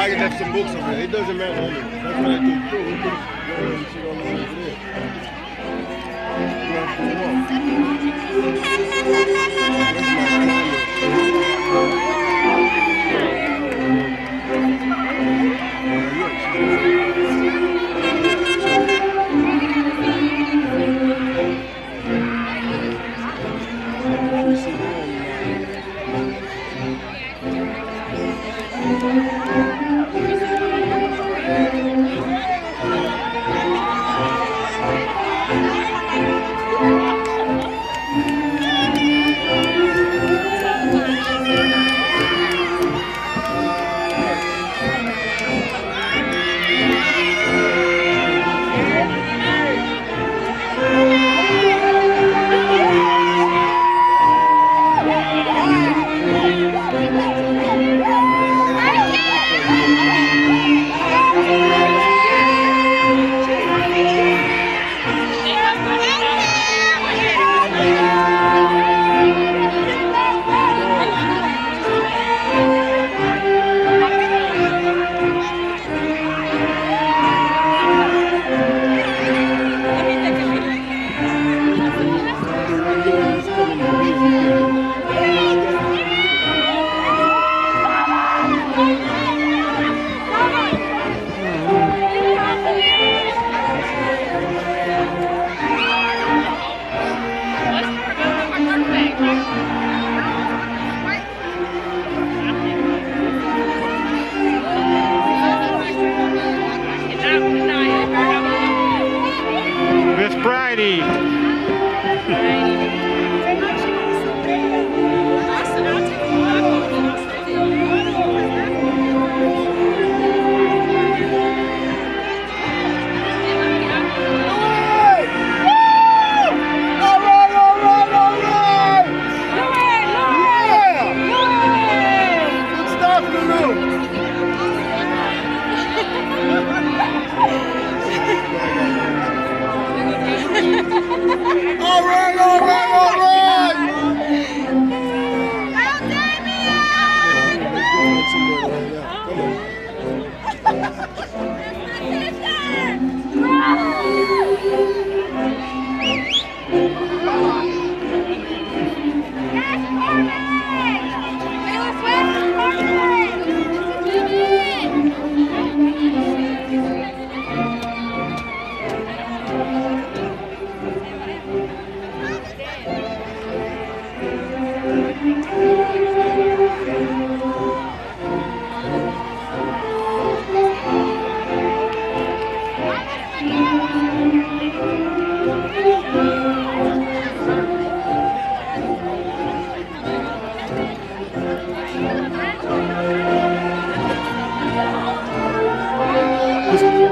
I left some books over there. It doesn't matter. That's what I do. We put shit all over Miss Bridie. All right, all right, all right.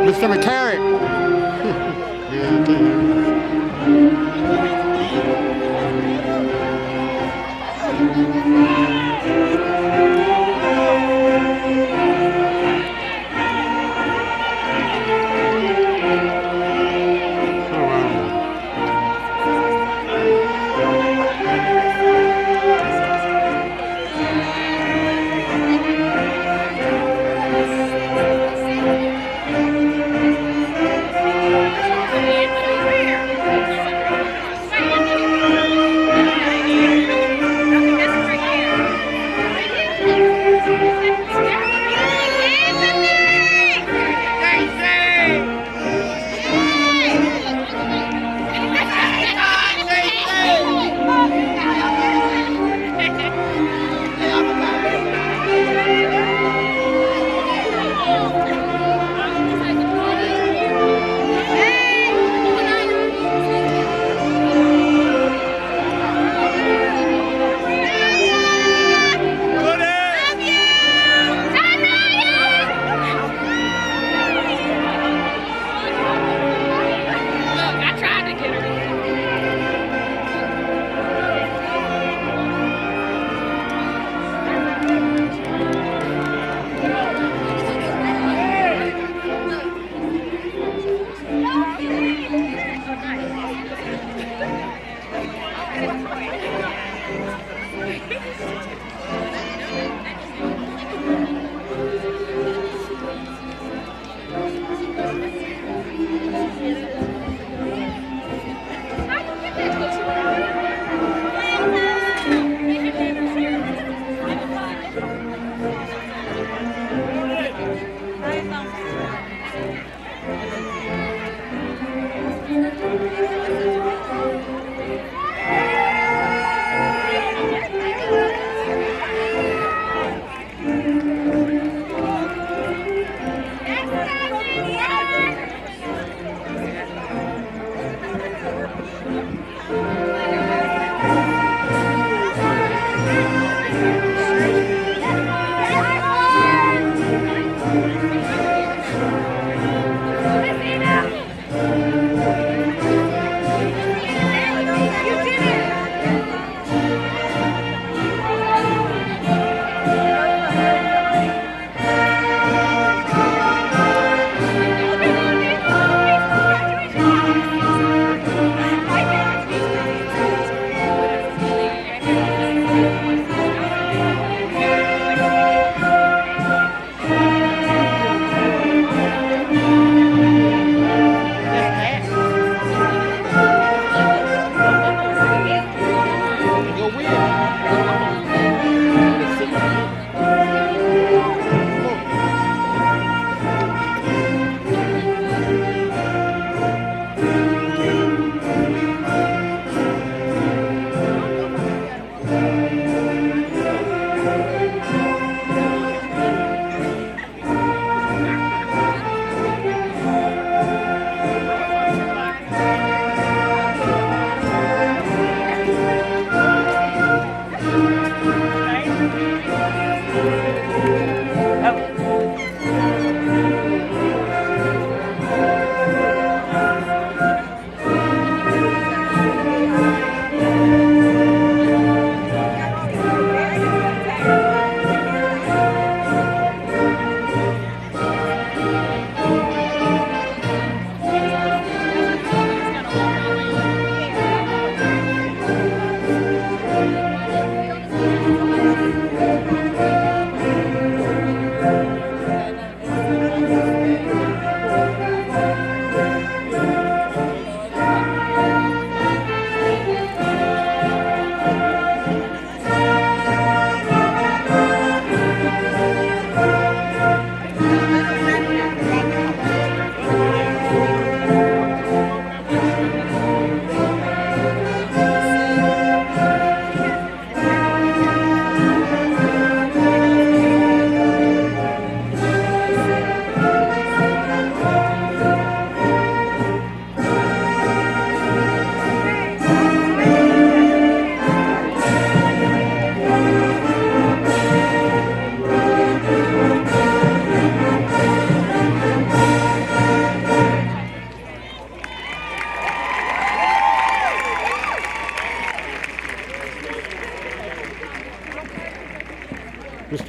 Mr. McCarrick.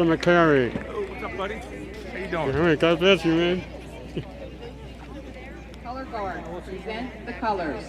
McCarry. Oh, what's up, buddy? How you doing? All right, God bless you, man. Color guard, present the colors.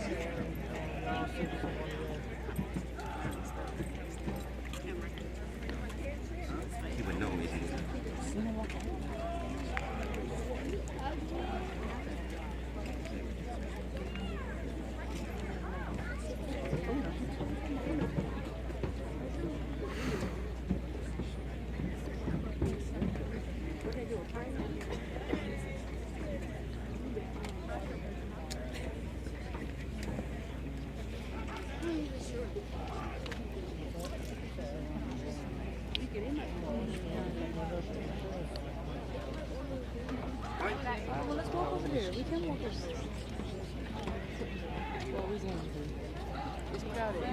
Well, let's walk over there. We can walk over there. What we going to do? It's crowded.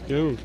Dude.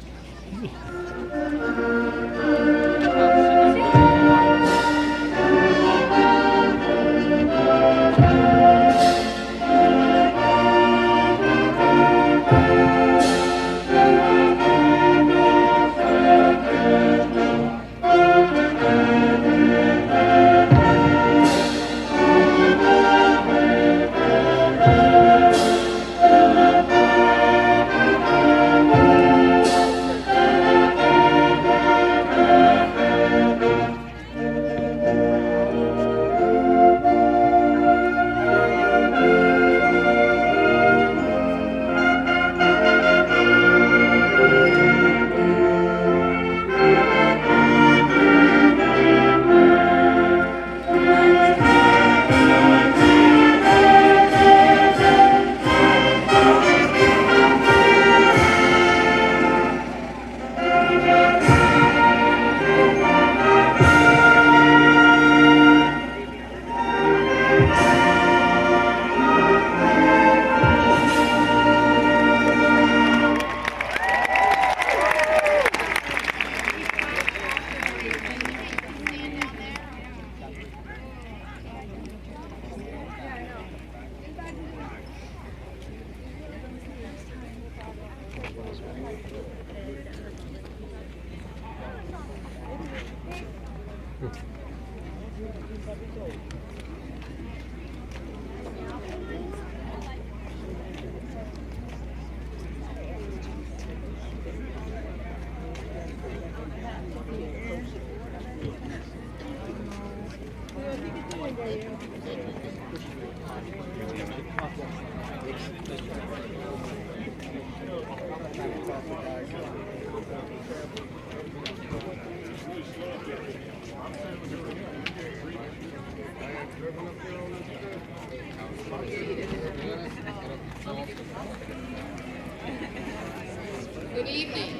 Good evening.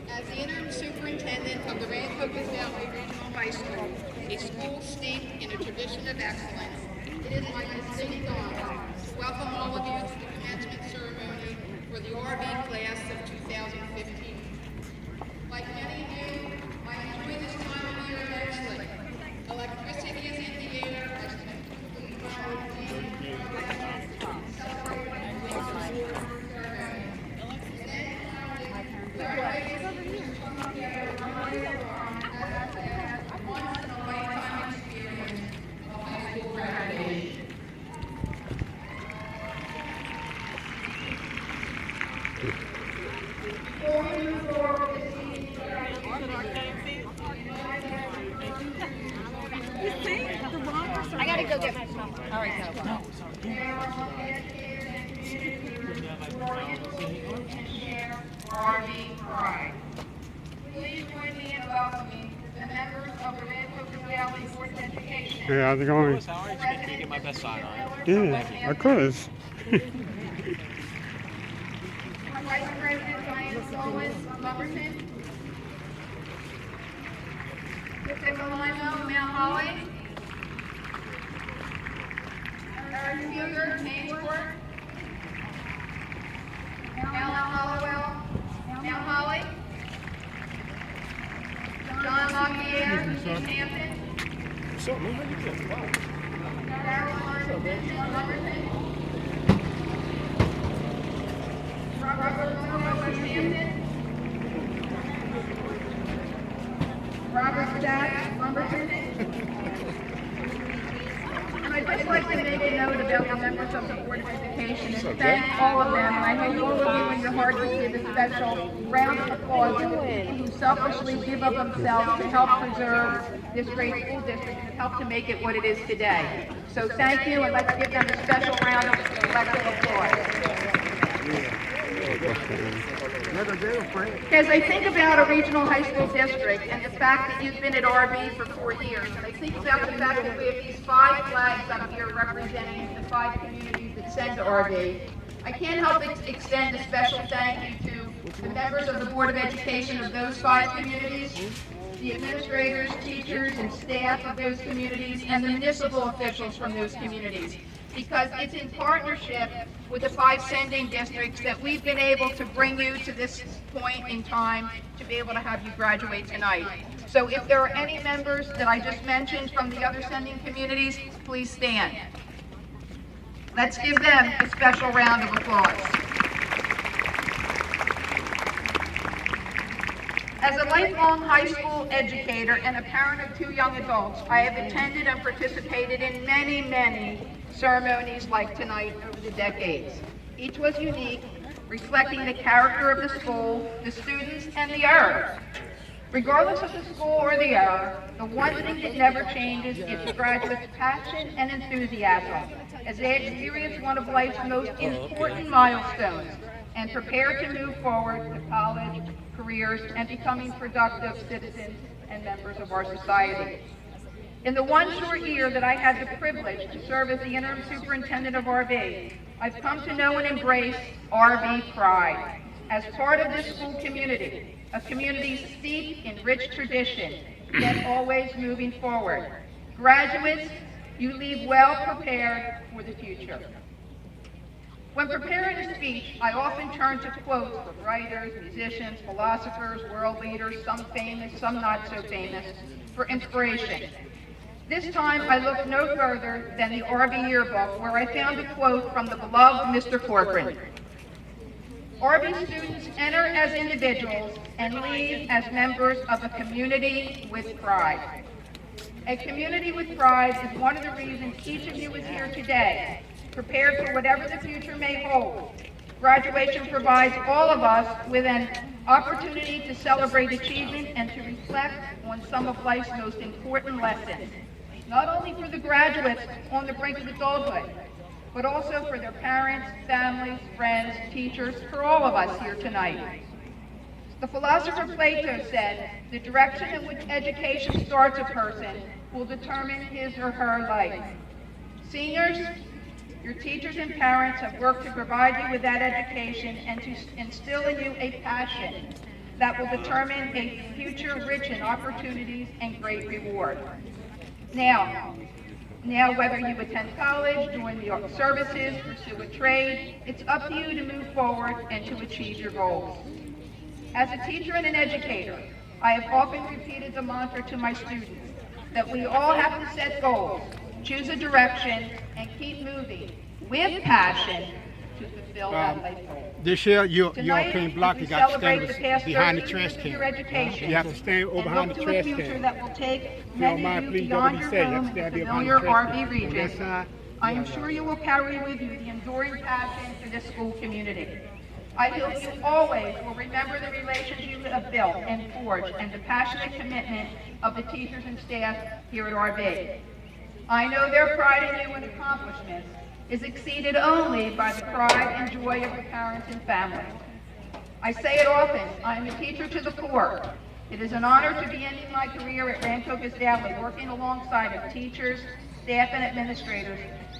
As the interim superintendent of the Rancocas Valley Regional High School, a school steeped in a tradition of excellence, it is my distinct honor to welcome all of you to the commencement ceremony for the RV class of 2015. Like many of you, I enjoy this time of year immensely. Electricity is in the air as we I gotta go get my phone. All right, go. RV Pride. Please join me in welcoming the members of the Rancocas Valley Board of Education. Hey, how's it going? Can you get my best side on? Yeah, of course. Vice President Diane Sullivan Lumberton. Mr. Malimo, Mount Holly. Eric Fielder, Mainsport. Alan Hollowell, Mount Holly. John LaGuerre, East Hampton. What's up, man? How you doing? Wow. Caroline Vincent, Lumberton. Robert Stack, Lumberton. And I'd just like to make a note about the members of the Board of Education and thank all of them. And I hope all of you in your heart will give a special round of applause to the people who selfishly give of themselves to help preserve this great school district and help to make it what it is today. So thank you, and let's give them a special round of collective applause. As I think about a regional high school district and the fact that you've been at RB for 4 years, and I think about the fact that we have these 5 flags up here representing the 5 communities that send to RB, I can't help but extend a special thank you to the members of the Board of Education of those 5 communities, the administrators, teachers, and staff of those communities, and the municipal officials from those communities. Because it's in partnership with the 5 sending districts that we've been able to bring you to this point in time to be able to have you graduate tonight. So if there are any members that I just mentioned from the other sending communities, please stand. Let's give them a special round of applause. As a lifelong high school educator and a parent of 2 young adults, I have attended and participated in many, many ceremonies like tonight over the decades. Each was unique, reflecting the character of the school, the students, and the era. Regardless of the school or the era, the one thing that never changes is the graduates' passion and enthusiasm as they experience one of life's most important milestones and prepare to move forward to college, careers, and becoming productive citizens and members of our society. In the 1 short year that I had the privilege to serve as the interim superintendent of RB, I've come to know and embrace RB pride as part of this school community, a community steeped in rich tradition, yet always moving forward. Graduates, you leave well prepared for the future. When preparing a speech, I often turn to quotes from writers, musicians, philosophers, world leaders, some famous, some not so famous, for inspiration. This time, I looked no further than the RB yearbook, where I found a quote from the beloved Mr. Corcoran. RB students enter as individuals and leave as members of a community with pride. A community with pride is one of the reasons each of you is here today, prepared for whatever the future may hold. Graduation provides all of us with an opportunity to celebrate achievement and to reflect on some of life's most important lessons, not only for the graduates on the brink of adulthood, but also for their parents, families, friends, teachers, for all of us here tonight. The philosopher Plato said, "The direction in which education starts a person will determine his or her life." Seniors, your teachers and parents have worked to provide you with that education and to instill in you a passion that will determine a future rich in opportunities and great reward. Now, whether you attend college, join the armed services, pursue a trade, it's up to you to move forward and to achieve your goals. As a teacher and an educator, I have often repeated the mantra to my students that we all have to set goals, choose a direction, and keep moving with passion to fulfill that life goal. This year, you Tonight, can't block. we You got to celebrate stand the past behind the 30 trash years of can. your education You have to stand over and behind look the to a trash future can. that will take If you don't many mind, of you please do what beyond he your say. You have home to and stand the behind the familiar trash RB can. On region. that side. I am sure you will carry with you the enduring passion for this school community. I hope you always will remember the relations you have built and forged and the passionate commitment of the teachers and staff here at RB. I know their pride in you and accomplishments is exceeded only by the pride and joy of the parents and families. I say it often, I am a teacher to the core. It is an honor to be ending my career at Rancocas Daily, working alongside of teachers, staff, and administrators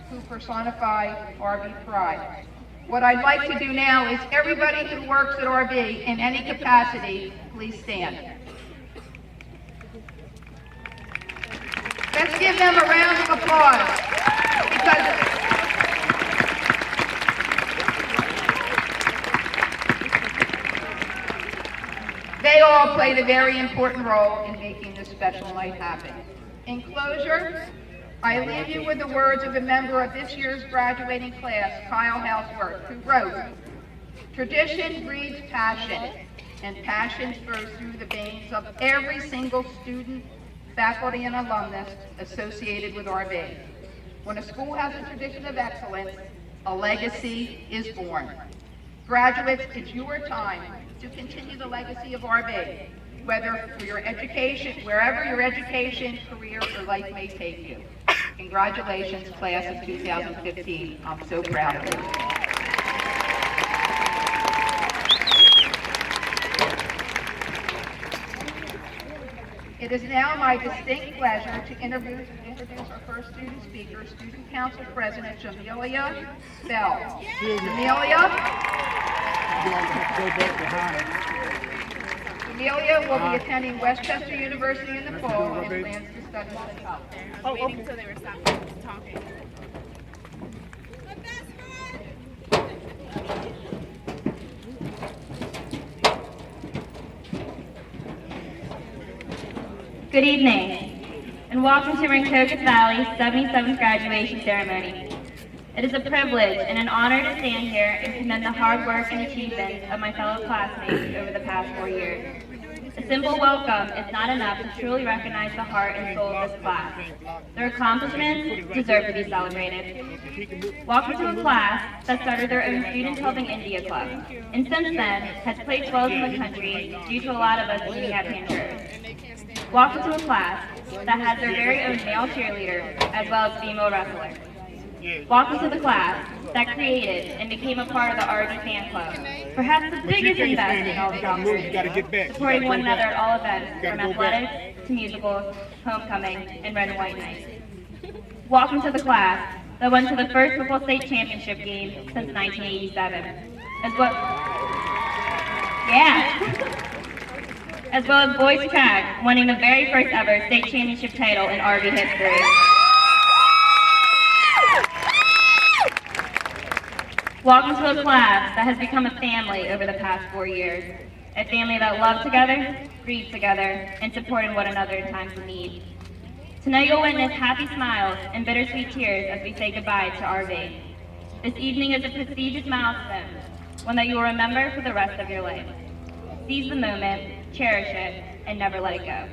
who personify RB pride. What I'd like to do now is everybody who works at RB in any capacity, please stand. Let's give them a round of applause because they all played a very important role in making this special night happen. In closure, I leave you with the words of a member of this year's graduating class, Kyle Houseworth, who wrote, Tradition breeds passion, and passion flows through the veins of every single student, faculty, and alumnus associated with RV. When a school has a tradition of excellence, a legacy is born. Graduates, it's your time to continue the legacy of RV, whether for your education, wherever your education, career, or life may take you. Congratulations, class of 2015. I'm so proud of you. It is now my distinct pleasure to introduce our first student speaker, Student Council President Jamelia Bell. Jamelia will be attending Westchester University in the fall and plans to study psychology. Waiting until they were stopped talking. Good evening, and welcome to Rancocas Valley's 77th graduation ceremony. It is a privilege and an honor to stand here and commend the hard work and achievements of my fellow classmates over the past 4 years. A simple welcome is not enough to truly recognize the heart and soul of this class. Their accomplishments deserve to be celebrated. Welcome to a class that started their own student-helping India club, and since then has played 12 in the country due to a lot of us being at Panchers. Welcome to a class that has their very own male cheerleader as well as female wrestler. Welcome to the class that created and became a part of the RD fan club, perhaps the biggest investment in all the conference, supporting one another at all events from athletics to musicals, homecoming, and red and white nights. Welcome to the class that went to the first football state championship game since 1987, as well as boys track, winning the very first ever state championship title in RV history. Welcome to a class that has become a family over the past 4 years. A family that loved together, grieved together, and supported one another in times of need. Tonight you'll witness happy smiles and bittersweet tears as we say goodbye to RV. This evening is a prestigious milestone, one that you will remember for the rest of your life. Seize the moment, cherish it, and never let it go.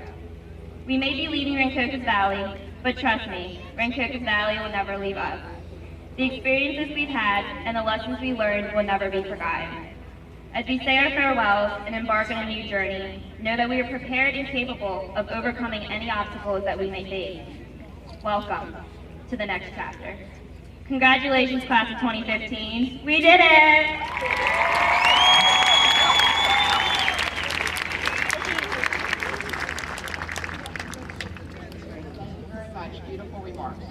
We may be leaving Rancocas Valley, but trust me, Rancocas Valley will never leave us. The experiences we've had and the lessons we learned will never be forgotten. As we say our farewells and embark on a new journey, know that we are prepared and capable of overcoming any obstacles that we may face. Welcome to the next chapter. Congratulations, class of 2015. We did it! Beautiful remarks.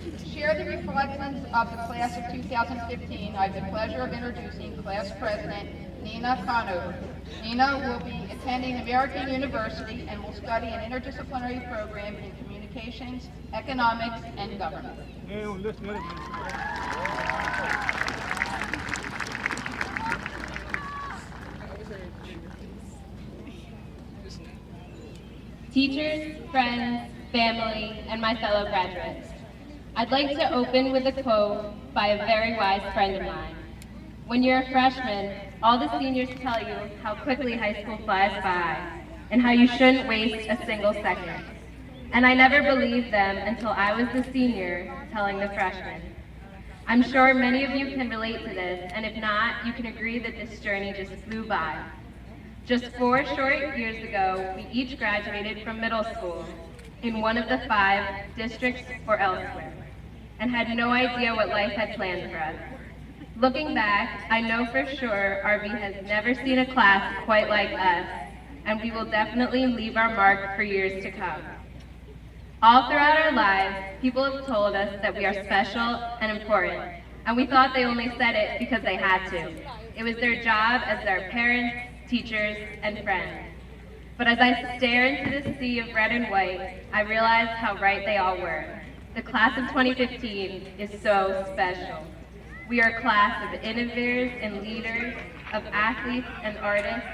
To share the reflections of the class of 2015, I have the pleasure of introducing class president Nina Conover. Nina will be attending American University and will study an interdisciplinary program in communications, economics, and government. Teachers, friends, family, and my fellow graduates. I'd like to open with a quote by a very wise friend of mine. When you're a freshman, all the seniors tell you how quickly high school flies by and how you shouldn't waste a single second. And I never believed them until I was the senior telling the freshmen. I'm sure many of you can relate to this, and if not, you can agree that this journey just flew by. Just 4 short years ago, we each graduated from middle school in one of the 5 districts or elsewhere, and had no idea what life had planned for us. Looking back, I know for sure RV has never seen a class quite like us, and we will definitely leave our mark for years to come. All throughout our lives, people have told us that we are special and important, and we thought they only said it because they had to. It was their job as their parents, teachers, and friends. But as I stare into this sea of red and white, I realize how right they all were. The class of 2015 is so special. We are a class of innovators and leaders, of athletes and artists,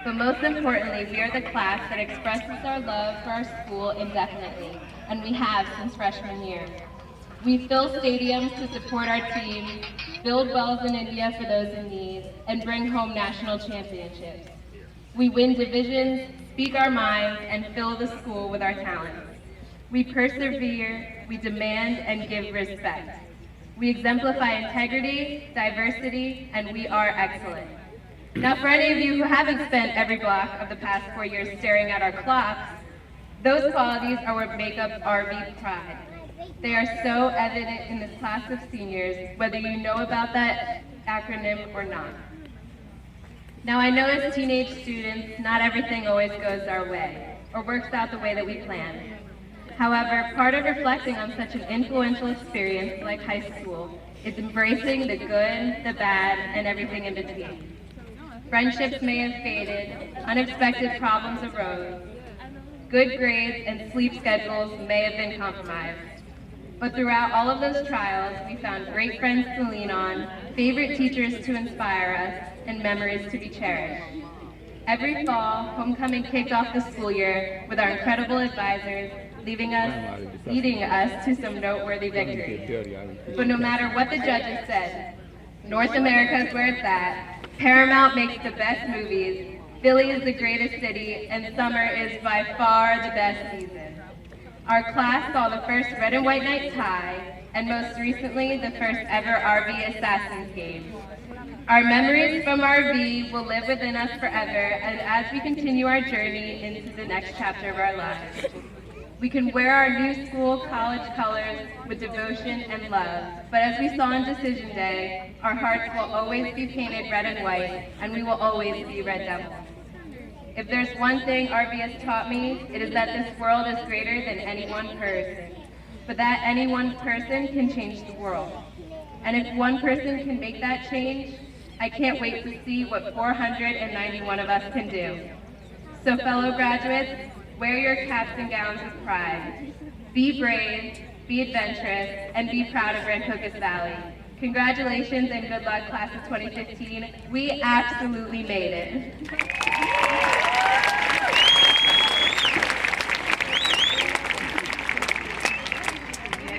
but most importantly, we are the class that expresses our love for our school indefinitely, and we have since freshman year. We fill stadiums to support our team, build wells in India for those in need, and bring home national championships. We win divisions, speak our minds, and fill the school with our talents. We persevere, we demand and give respect. We exemplify integrity, diversity, and we are excellent. Now for any of you who haven't spent every block of the past 4 years staring at our clocks, those qualities are what make up RV Pride. They are so evident in this class of seniors, whether you know about that acronym or not. Now I know as teenage students, not everything always goes our way, or works out the way that we planned. However, part of reflecting on such an influential experience like high school is embracing the good, the bad, and everything in between. Friendships may have faded, unexpected problems arose, good grades and sleep schedules may have been compromised. But throughout all of those trials, we found great friends to lean on, favorite teachers to inspire us, and memories to be cherished. Every fall, homecoming kicked off the school year with our incredible advisors, leading us to some noteworthy victories. But no matter what the judges said, North America is where it's at, Paramount makes the best movies, Philly is the greatest city, and summer is by far the best season. Our class saw the first red and white night tie, and most recently, the first ever RV Assassins game. Our memories from RV will live within us forever, and as we continue our journey into the next chapter of our lives. We can wear our new school college colors with devotion and love, but as we saw on Decision Day, our hearts will always be painted red and white, and we will always be Red Devils. If there's one thing RV has taught me, it is that this world is greater than any one person, but that any one person can change the world. And if one person can make that change, I can't wait to see what 491 of us can do. So fellow graduates, wear your caps and gowns with pride. Be brave, be adventurous, and be proud of Rancocas Valley. Congratulations and good luck, class of 2015. We absolutely made it.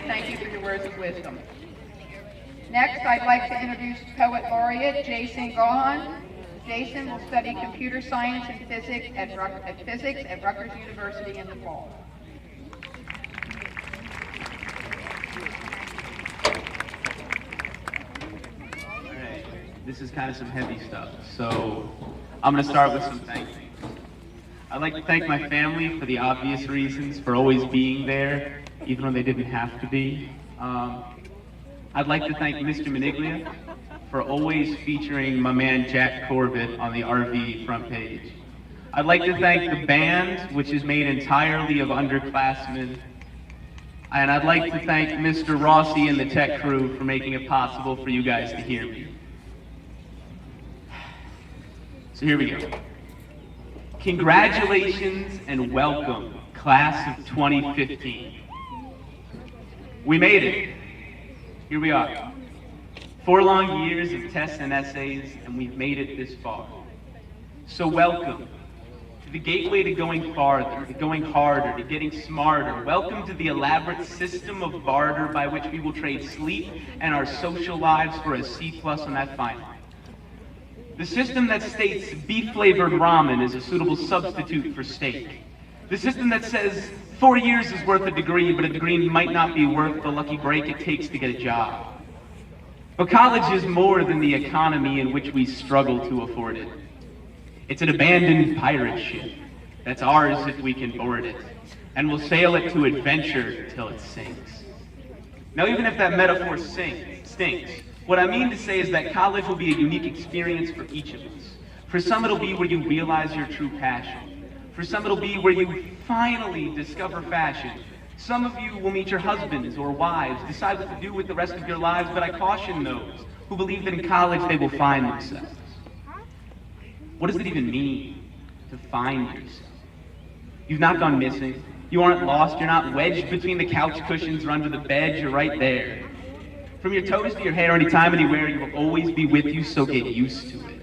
Thank you for your words of wisdom. Next, I'd like to introduce Poet Laureate Jason Gohan. Jason will study computer science and physics at Rutgers University in the fall. Alright, this is kind of some heavy stuff, so I'm going to start with some thank yous. I'd like to thank my family for the obvious reasons, for always being there, even when they didn't have to be. I'd like to thank Mr. Maniglia for always featuring my man Jack Corbett on the RV front page. I'd like to thank the band, which is made entirely of underclassmen. And I'd like to thank Mr. Rossi and the tech crew for making it possible for you guys to hear me. So here we go. Congratulations and welcome, class of 2015. We made it. Here we are. 4 long years of tests and essays, and we've made it this far. So welcome to the gateway to going farther, to going harder, to getting smarter. Welcome to the elaborate system of barter by which we will trade sleep and our social lives for a C+ on that final. The system that states beef-flavored ramen is a suitable substitute for steak. The system that says 4 years is worth a degree, but a degree might not be worth the lucky break it takes to get a job. But college is more than the economy in which we struggle to afford it. It's an abandoned pirate ship that's ours if we can board it, and we'll sail it to adventure till it sinks. Now, even if that metaphor stinks, what I mean to say is that college will be a unique experience for each of us. For some, it'll be where you realize your true passion. For some, it'll be where you finally discover fashion. Some of you will meet your husbands or wives, decide what to do with the rest of your lives, but I caution those who believe that in college they will find themselves. What does it even mean to find yourself? You've not gone missing. You aren't lost. You're not wedged between the couch cushions or under the bed. You're right there. From your toes to your hair, anytime, anywhere, you will always be with you, so get used to it.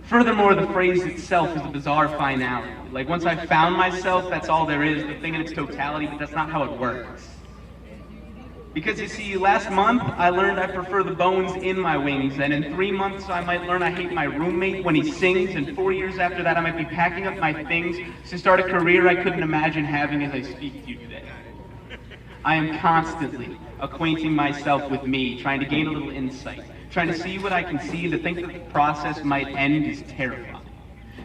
Furthermore, the phrase itself is a bizarre finality. Like, once I've found myself, that's all there is, the thing in its totality, but that's not how it works. Because you see, last month I learned I prefer the bones in my wings, and in 3 months I might learn I hate my roommate when he sings, and 4 years after that I might be packing up my things to start a career I couldn't imagine having as I speak to you today. I am constantly acquainting myself with me, trying to gain a little insight, trying to see what I can see, and to think that the process might end is terrifying.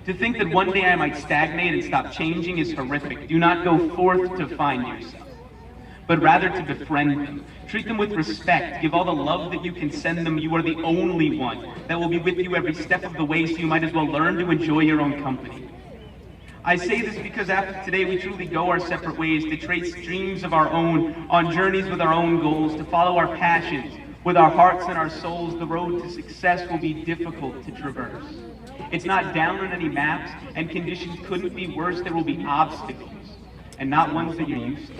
To think that one day I might stagnate and stop changing is horrific. Do not go forth to find yourself, but rather to befriend them. Treat them with respect. Give all the love that you can send them. You are the only one that will be with you every step of the way, so you might as well learn to enjoy your own company. I say this because after today we truly go our separate ways, to trace dreams of our own, on journeys with our own goals, to follow our passions. With our hearts and our souls, the road to success will be difficult to traverse. It's not down on any maps, and conditions couldn't be worse. There will be obstacles, and not ones that you're used to.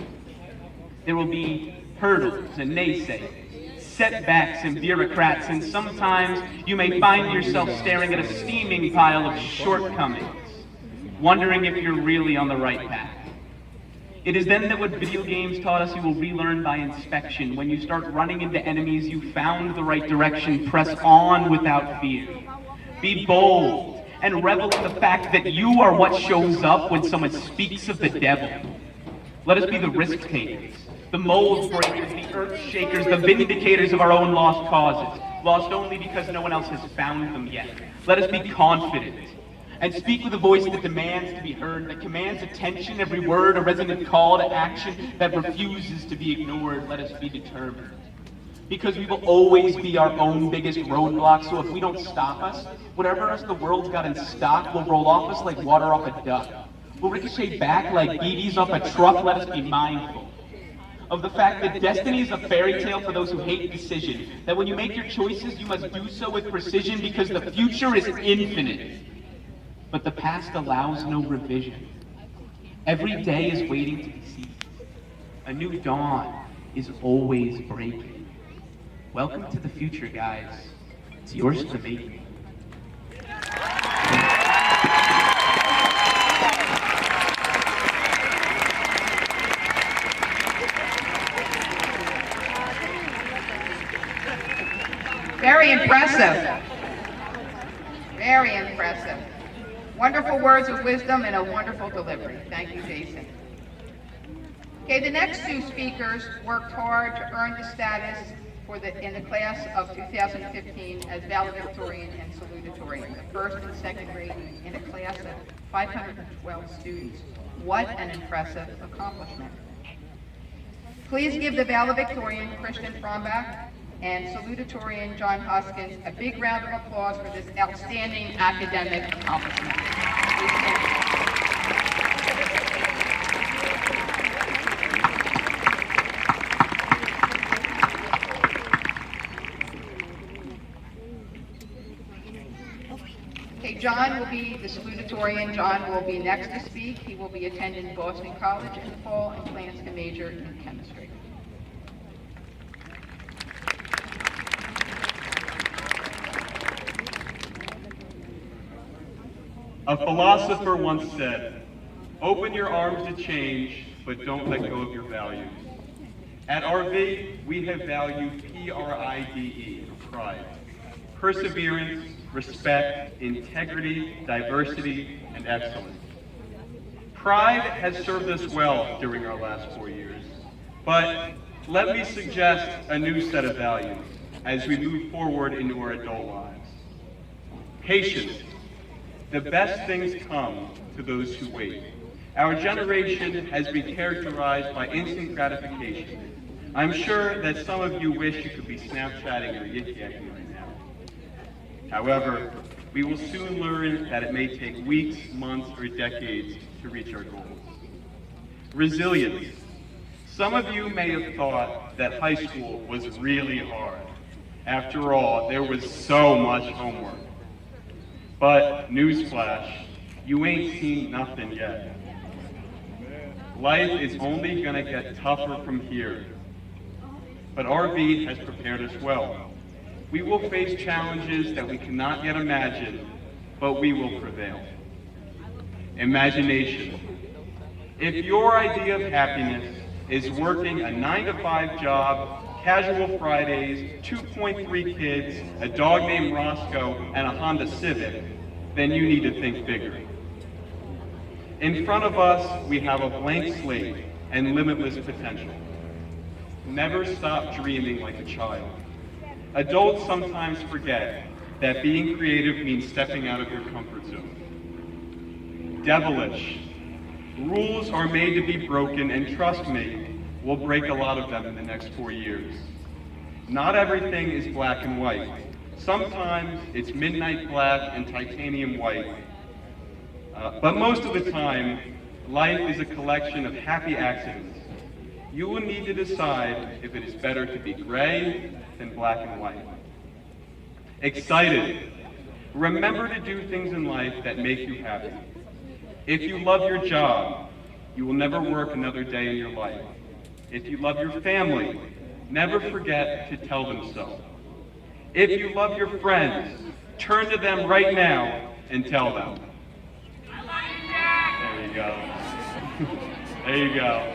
There will be hurdles and naysayers, setbacks and bureaucrats, and sometimes you may find yourself staring at a steaming pile of shortcomings, wondering if you're really on the right path. It is then that what video games taught us you will relearn by inspection. When you start running into enemies, you found the right direction. Press on without fear. Be bold and revel in the fact that you are what shows up when someone speaks of the devil. Let us be the risk takers, the mold breakers, the earth shakers, the vindicators of our own lost causes, lost only because no one else has found them yet. Let us be confident and speak with a voice that demands to be heard, that commands attention, every word a resonant call to action that refuses to be ignored. Let us be determined, because we will always be our own biggest roadblock. So if we don't stop us, whatever else the world's got in stock will roll off us like water off a duck. We'll ricochet back like BBs off a truck. Let us be mindful of the fact that destiny is a fairy tale for those who hate decision, that when you make your choices, you must do so with precision, because the future is infinite, but the past allows no revision. Every day is waiting to be seized. A new dawn is always breaking. Welcome to the future, guys. It's yours to make. Very impressive. Very impressive. Wonderful words of wisdom and a wonderful delivery. Thank you, Jason. Okay, the next two speakers worked hard to earn the status in the class of 2015 as valedictorian and salutatorian, the first and second grade in a class of 512 students. What an impressive accomplishment. Please give the valedictorian, Christian Frombach, and salutatorian, John Hoskins, a big round of applause for this outstanding academic accomplishment. Okay, John will be the salutatorian. John will be next to speak. He will be attending Boston College in the fall and plans to major in chemistry. A philosopher once said, "Open your arms to change, but don't let go of your values." At RV, we have valued PRIDE, pride, perseverance, respect, integrity, diversity, and excellence. Pride has served us well during our last 4 years, but let me suggest a new set of values as we move forward into our adult lives. Patience. The best things come to those who wait. Our generation has been characterized by instant gratification. I'm sure that some of you wish you could be Snapchatting or yik-yakking right now. However, we will soon learn that it may take weeks, months, or decades to reach our goals. Resilience. Some of you may have thought that high school was really hard. After all, there was so much homework. But, newsflash, you ain't seen nothing yet. Life is only gonna get tougher from here. But RV has prepared us well. We will face challenges that we cannot yet imagine, but we will prevail. Imagination. If your idea of happiness is working a 9-to-5 job, casual Fridays, 2.3 kids, a dog named Roscoe, and a Honda Civic, then you need to think bigger. In front of us, we have a blank slate and limitless potential. Never stop dreaming like a child. Adults sometimes forget that being creative means stepping out of your comfort zone. Devilish. Rules are made to be broken, and trust me, we'll break a lot of them in the next 4 years. Not everything is black and white. Sometimes it's midnight black and titanium white. But most of the time, life is a collection of happy accidents. You will need to decide if it is better to be gray than black and white. Excited. Remember to do things in life that make you happy. If you love your job, you will never work another day in your life. If you love your family, never forget to tell them so. If you love your friends, turn to them right now and tell them. There you go. There you go.